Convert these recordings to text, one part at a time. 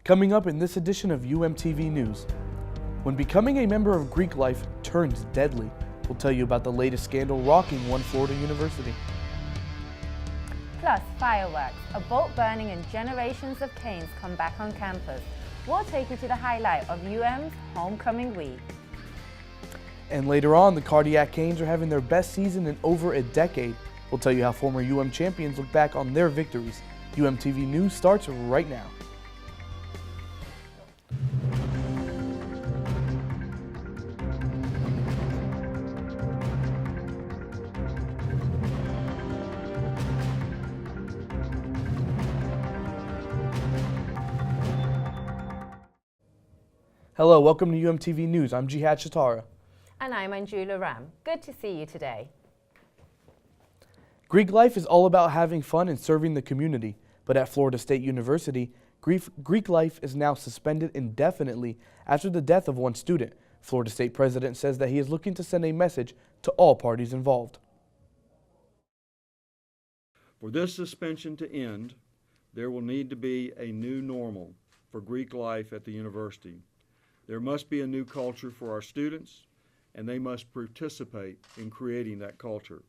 Coming up in this edition of UMTV News, when becoming a member of Greek life turns deadly, we'll tell you about the latest scandal rocking one Florida university. Plus fireworks, a boat burning and generations of canes come back on campus. We'll take you to the highlight of UM's homecoming week. And later on, the Cardiac Canes are having their best season in over a decade. We'll tell you how former UM champions look back on their victories. UMTV News starts right now. Hello, welcome to UMTV News. I'm Jihad Shatara. And I'm Anjula Ram. Good to see you today. Greek life is all about having fun and serving the community, but at Florida State University, Greek life is now suspended indefinitely after the death of one student. Florida State President says that he is looking to send a message to all parties involved. For this suspension to end, there will need to be a new normal for Greek life at the university. There must be a new culture for our students, and they must participate in creating that culture.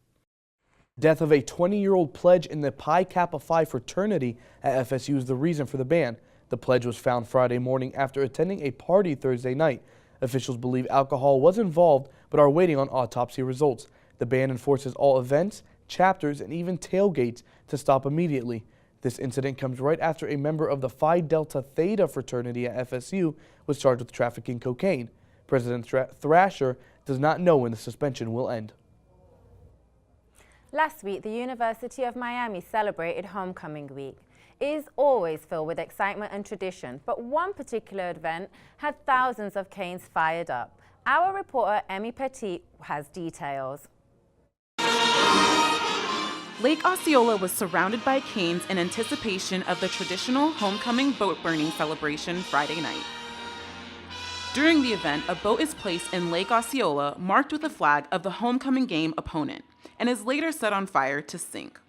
Death of a 20-year-old pledge in the Pi Kappa Phi fraternity at FSU is the reason for the ban. The pledge was found Friday morning after attending a party Thursday night. Officials believe alcohol was involved but are waiting on autopsy results. The ban enforces all events, chapters, and even tailgates to stop immediately. This incident comes right after a member of the Phi Delta Theta fraternity at FSU was charged with trafficking cocaine. President Thrasher does not know when the suspension will end. Last week, the University of Miami celebrated Homecoming Week. It is always filled with excitement and tradition, but one particular event had thousands of canes fired up. Our reporter, Emmy Petit, has details. Lake Osceola was surrounded by canes in anticipation of the traditional homecoming boat burning celebration Friday night. During the event, a boat is placed in Lake Osceola marked with a flag of the homecoming game opponent and is later set on fire to sink.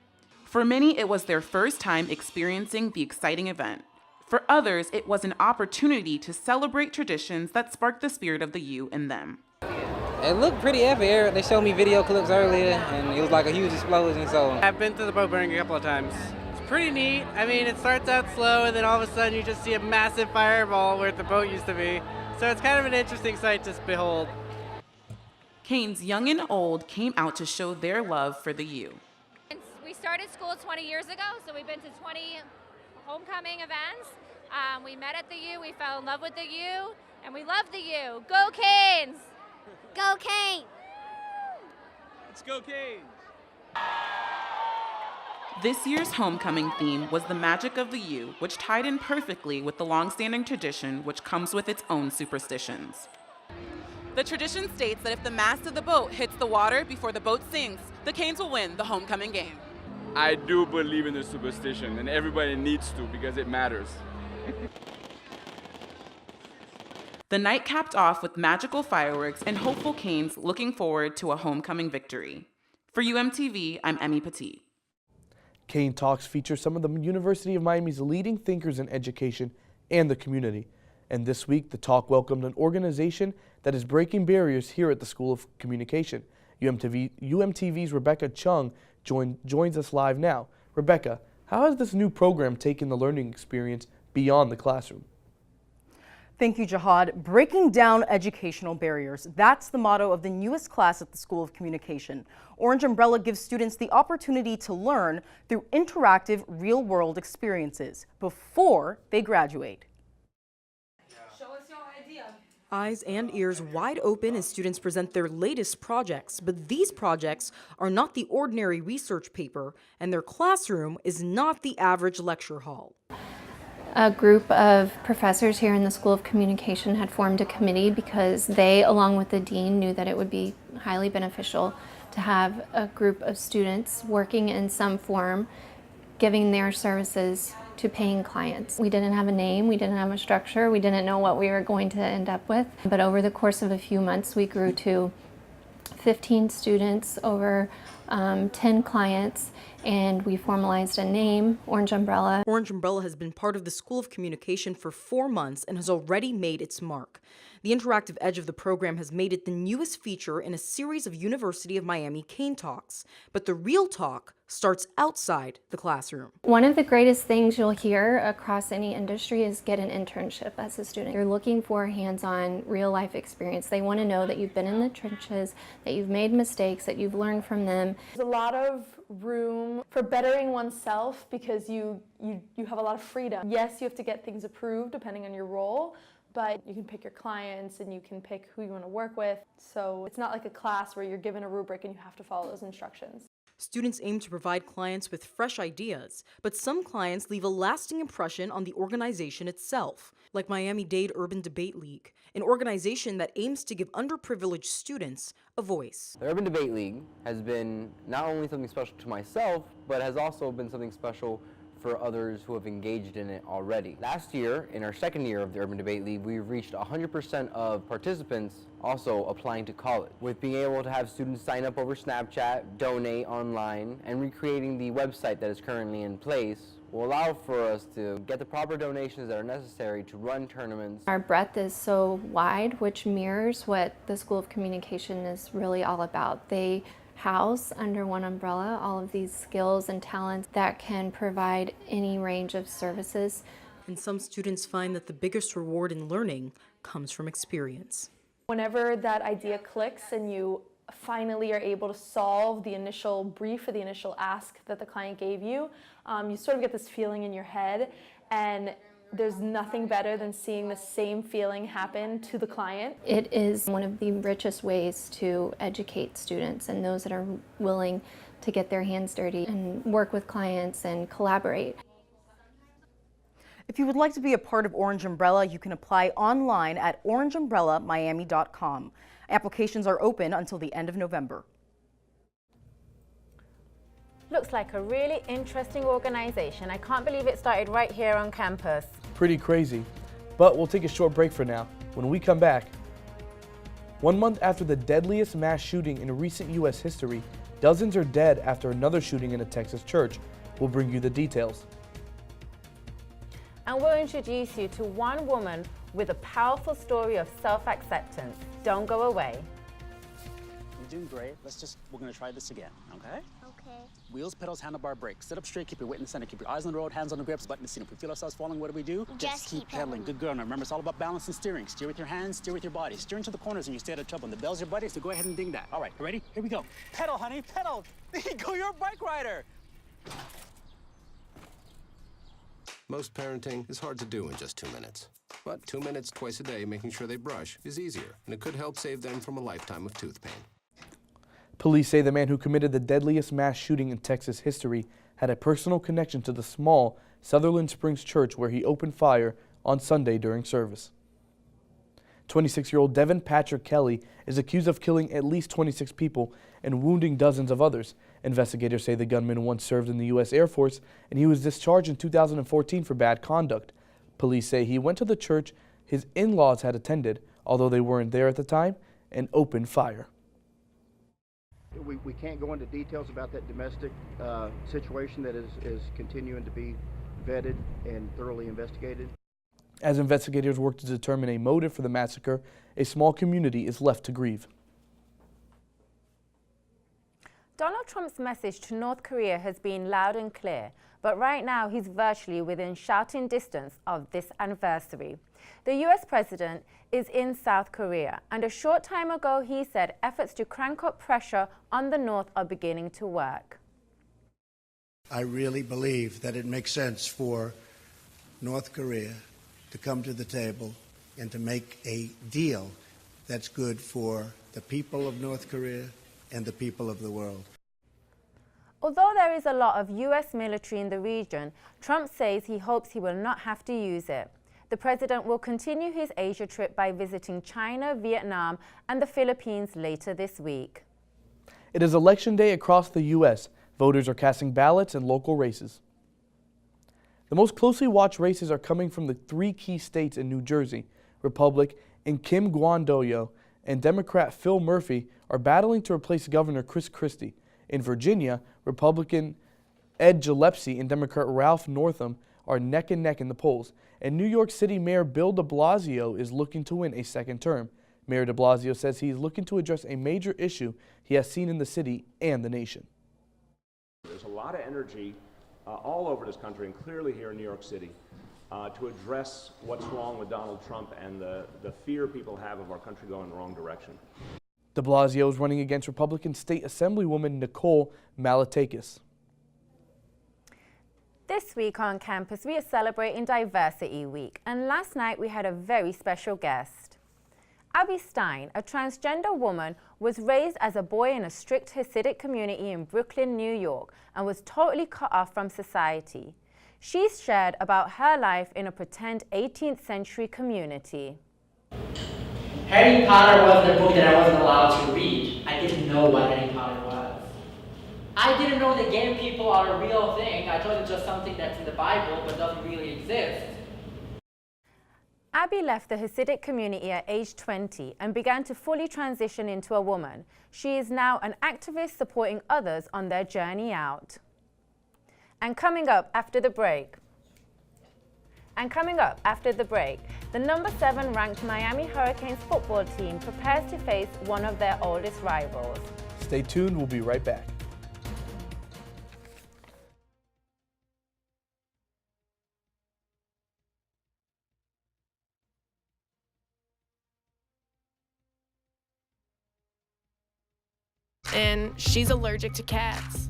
For many, it was their first time experiencing the exciting event. For others, it was an opportunity to celebrate traditions that sparked the spirit of the U in them. It looked pretty epic. They showed me video clips earlier, and it was like a huge explosion. So I've been to the boat burning a couple of times. It's pretty neat. I mean, it starts out slow, and then all of a sudden you just see a massive fireball where the boat used to be. So it's kind of an interesting sight to behold. Canes young and old came out to show their love for the U. We started school 20 years ago, so we've been to 20 homecoming events. We met at the U, we fell in love with the U, and we love the U. Go Canes! Go Canes! Let's go Canes! This year's homecoming theme was the magic of the U, which tied in perfectly with the long-standing tradition which comes with its own superstitions. The tradition states that if the mast of the boat hits the water before the boat sinks, the Canes will win the homecoming game. I do believe in the superstition, and everybody needs to because it matters. The night capped off with magical fireworks and hopeful Canes looking forward to a homecoming victory. For UMTV, I'm Emmy Petit. Cane Talks feature some of the University of Miami's leading thinkers in education and the community. And this week, the talk welcomed an organization that is breaking barriers here at the School of Communication. UMTV's Rebecca Chung joins us live now. Rebecca, how has this new program taken the learning experience beyond the classroom? Thank you, Jihad. Breaking down educational barriers. That's the motto of the newest class at the School of Communication. Orange Umbrella gives students the opportunity to learn through interactive, real-world experiences before they graduate. Show us your idea. Eyes and ears wide open as students present their latest projects. But these projects are not the ordinary research paper, and their classroom is not the average lecture hall. A group of professors here in the School of Communication had formed a committee because they, along with the dean, knew that it would be highly beneficial to have a group of students working in some form, giving their services to paying clients. We didn't have a name, we didn't have a structure, we didn't know what we were going to end up with. But over the course of a few months, we grew to 15 students, over 10 clients, and we formalized a name, Orange Umbrella. Orange Umbrella has been part of the School of Communication for 4 months and has already made its mark. The interactive edge of the program has made it the newest feature in a series of University of Miami Cane Talks. But the real talk starts outside the classroom. One of the greatest things you'll hear across any industry is get an internship as a student. You're looking for hands-on, real-life experience. They want to know that you've been in the trenches, that you've made mistakes, that you've learned from them. There's a lot of room for bettering oneself because you have a lot of freedom. Yes, you have to get things approved depending on your role, but you can pick your clients and you can pick who you want to work with. So it's not like a class where you're given a rubric and you have to follow those instructions. Students aim to provide clients with fresh ideas, but some clients leave a lasting impression on the organization itself, like Miami-Dade Urban Debate League, an organization that aims to give underprivileged students a voice. The Urban Debate League has been not only something special to myself, but has also been something special for others who have engaged in it already. Last year, in our second year of the Urban Debate League, we've reached 100% of participants also applying to college. With being able to have students sign up over Snapchat, donate online, and recreating the website that is currently in place will allow for us to get the proper donations that are necessary to run tournaments. Our breadth is so wide, which mirrors what the School of Communication is really all about. They house under one umbrella all of these skills and talents that can provide any range of services. And some students find that the biggest reward in learning comes from experience. Whenever that idea clicks and you finally are able to solve the initial brief or the initial ask that the client gave you, you sort of get this feeling in your head, and there's nothing better than seeing the same feeling happen to the client. It is one of the richest ways to educate students and those that are willing to get their hands dirty and work with clients and collaborate. If you would like to be a part of Orange Umbrella, you can apply online at orangeumbrellamiami.com. Applications are open until the end of November. Looks like a really interesting organization. I can't believe it started right here on campus. Pretty crazy. But we'll take a short break for now. When we come back, 1 month after the deadliest mass shooting in recent U.S. history, dozens are dead after another shooting in a Texas church. We'll bring you the details. And we'll introduce you to one woman with a powerful story of self-acceptance. Don't go away. You're doing great. We're gonna try this again, okay? Okay. Wheels, pedals, handlebar, brakes. Sit up straight, keep your weight in the center, keep your eyes on the road, hands on the grips, button the seat. If we feel ourselves falling, what do? Just keep pedaling. Good girl. Now remember, it's all about balance and steering. Steer with your hands, steer with your body. Steer into the corners and you stay out of trouble. And the bell's your buddy, so go ahead and ding that. All right, you ready? Here we go. Pedal, honey, pedal. There you go, you're a bike rider. Most parenting is hard to do in just 2 minutes. But 2 minutes twice a day making sure they brush is easier, and it could help save them from a lifetime of tooth pain. Police say the man who committed the deadliest mass shooting in Texas history had a personal connection to the small Sutherland Springs church where he opened fire on Sunday during service. 26-year-old Devin Patrick Kelly is accused of killing at least 26 people and wounding dozens of others. Investigators say the gunman once served in the U.S. Air Force and he was discharged in 2014 for bad conduct. Police say he went to the church his in-laws had attended, although they weren't there at the time, and opened fire. We can't go into details about that domestic situation that is continuing to be vetted and thoroughly investigated. As investigators work to determine a motive for the massacre, a small community is left to grieve. Donald Trump's message to North Korea has been loud and clear, but right now he's virtually within shouting distance of this anniversary. The US president is in South Korea, and a short time ago he said efforts to crank up pressure on the North are beginning to work. I really believe that it makes sense for North Korea to come to the table and to make a deal that's good for the people of North Korea and the people of the world. Although there is a lot of US military in the region, Trump says he hopes he will not have to use it. The president will continue his Asia trip by visiting China, Vietnam, and the Philippines later this week. It is election day across the U.S. Voters are casting ballots in local races. The most closely watched races are coming from the 3 key states in New Jersey. Republican Kim Guandoyo and Democrat Phil Murphy are battling to replace Governor Chris Christie. In Virginia, Republican Ed Gillespie and Democrat Ralph Northam are neck and neck in the polls, and New York City Mayor Bill de Blasio is looking to win a second term. Mayor de Blasio says he is looking to address a major issue he has seen in the city and the nation. There's a lot of energy all over this country, and clearly here in New York City, to address what's wrong with Donald Trump and the fear people have of our country going in the wrong direction. De Blasio is running against Republican State Assemblywoman Nicole Malatakis. This week on campus, we are celebrating Diversity Week, and last night we had a very special guest. Abby Stein, a transgender woman, was raised as a boy in a strict Hasidic community in Brooklyn, New York, and was totally cut off from society. She's shared about her life in a pretend 18th century community. Harry Potter wasn't a book that I wasn't allowed to read. I didn't know what Harry Potter was. I didn't know that gay people are a real thing. I thought it's just something that's in the Bible but doesn't really exist. Abby left the Hasidic community at age 20 and began to fully transition into a woman. She is now an activist supporting others on their journey out. And coming up after the break, the number 7 ranked Miami Hurricanes football team prepares to face one of their oldest rivals. Stay tuned, we'll be right back. And she's allergic to cats.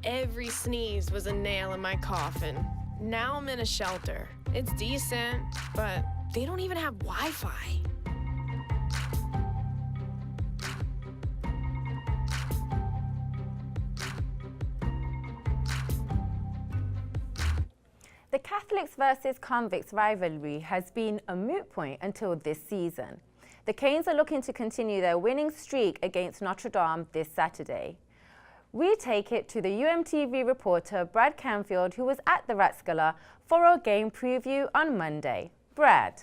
Every sneeze was a nail in my coffin. Now I'm in a shelter. It's decent, but they don't even have Wi-Fi. The Catholics versus convicts rivalry has been a moot point until this season. The Canes are looking to continue their winning streak against Notre Dame this Saturday. We take it to the UMTV reporter Brad Canfield, who was at the Rathskeller for our game preview on Monday. Brad.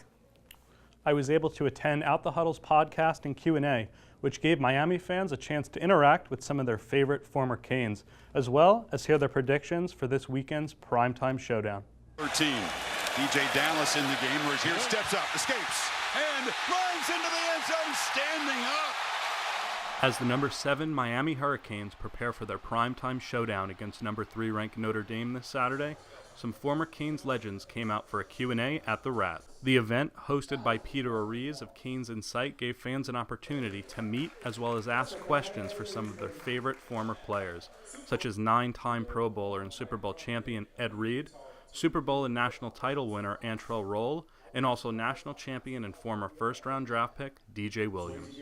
I was able to attend Out the Huddle's podcast and Q&A, which gave Miami fans a chance to interact with some of their favorite former Canes, as well as hear their predictions for this weekend's primetime showdown. 13. DJ Dallas in the game, where he's here, steps up, escapes, and runs into the end zone, standing up. As the number 7 Miami Hurricanes prepare for their primetime showdown against number 3 ranked Notre Dame this Saturday, some former Canes legends came out for a Q&A at the Rat. The event, hosted by Peter Ariz of Canes Insight, gave fans an opportunity to meet as well as ask questions for some of their favorite former players, such as 9-time Pro Bowler and Super Bowl champion Ed Reed, Super Bowl and national title winner Antrell Roll, and also national champion and former first-round draft pick DJ Williams.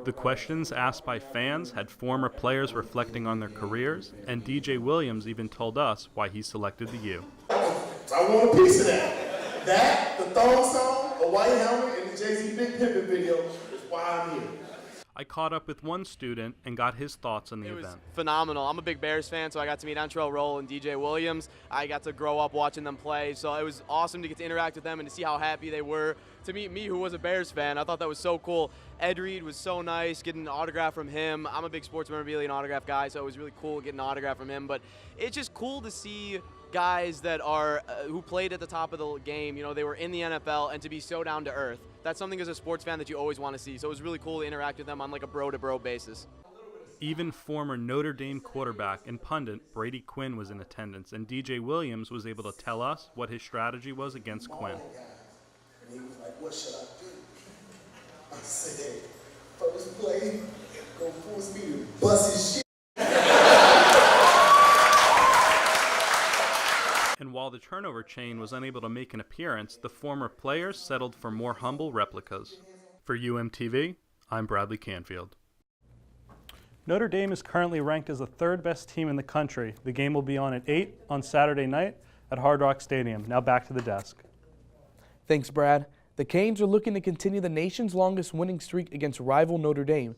The questions asked by fans had former players reflecting on their careers, and DJ Williams even told us why he selected the U. I want a piece of that. That, the thong song, a white helmet, and the Jay-Z Big Pimpin' video is why I'm here. I caught up with one student and got his thoughts on the event. Phenomenal. I'm a big Bears fan, so I got to meet Antrell Roll and DJ Williams. I got to grow up watching them play, so it was awesome to get to interact with them and to see how happy they were to meet me, who was a Bears fan. I thought that was so cool. Ed Reed was so nice, getting an autograph from him. I'm a big sports memorabilia and autograph guy, so it was really cool getting an autograph from him. But it's just cool to see guys that are who played at the top of the game. You know, they were in the NFL, and to be so down to earth. That's something as a sports fan that you always want to see. So it was really cool to interact with them on like a bro-to-bro basis. Even former Notre Dame quarterback and pundit Brady Quinn was in attendance, and DJ Williams was able to tell us what his strategy was against Quinn. And he was like, what should I do? I said, first play, go force me to bust his shit. And while the turnover chain was unable to make an appearance, the former players settled for more humble replicas. For UMTV, I'm Bradley Canfield. Notre Dame is currently ranked as the 3rd best team in the country. The game will be on at 8 on Saturday night at Hard Rock Stadium. Now back to the desk. Thanks, Brad. The Canes are looking to continue the nation's longest winning streak against rival Notre Dame.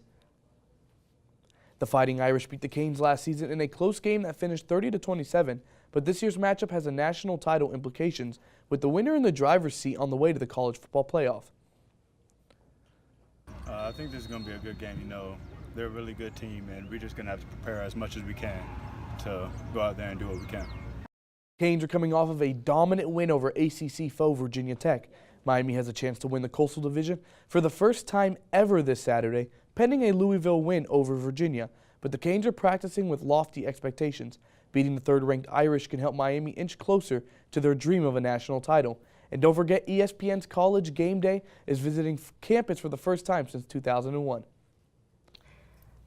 The Fighting Irish beat the Canes last season in a close game that finished 30-27, but this year's matchup has a national title implications, with the winner in the driver's seat on the way to the college football playoff. I think this is going to be a good game. You know, they're a really good team, and we're just going to have to prepare as much as we can to go out there and do what we can. Canes are coming off of a dominant win over ACC foe Virginia Tech. Miami has a chance to win the Coastal Division for the first time ever this Saturday, pending a Louisville win over Virginia. But the Canes are practicing with lofty expectations. Beating the third-ranked Irish can help Miami inch closer to their dream of a national title. And don't forget, ESPN's College Game Day is visiting campus for the first time since 2001.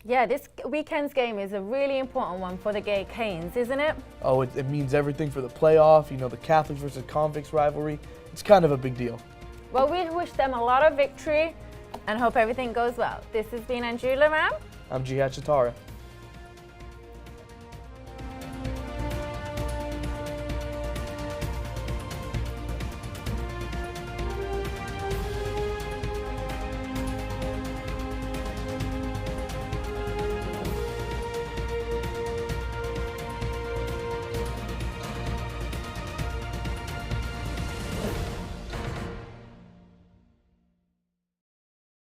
Yeah, this weekend's game is a really important one for the Gay Canes, isn't it? Oh, it means everything for the playoff, you know, the Catholics versus convicts rivalry. It's kind of a big deal. Well, we wish them a lot of victory and hope everything goes well. This has been Andrew Laram. I'm Jihad Chatara.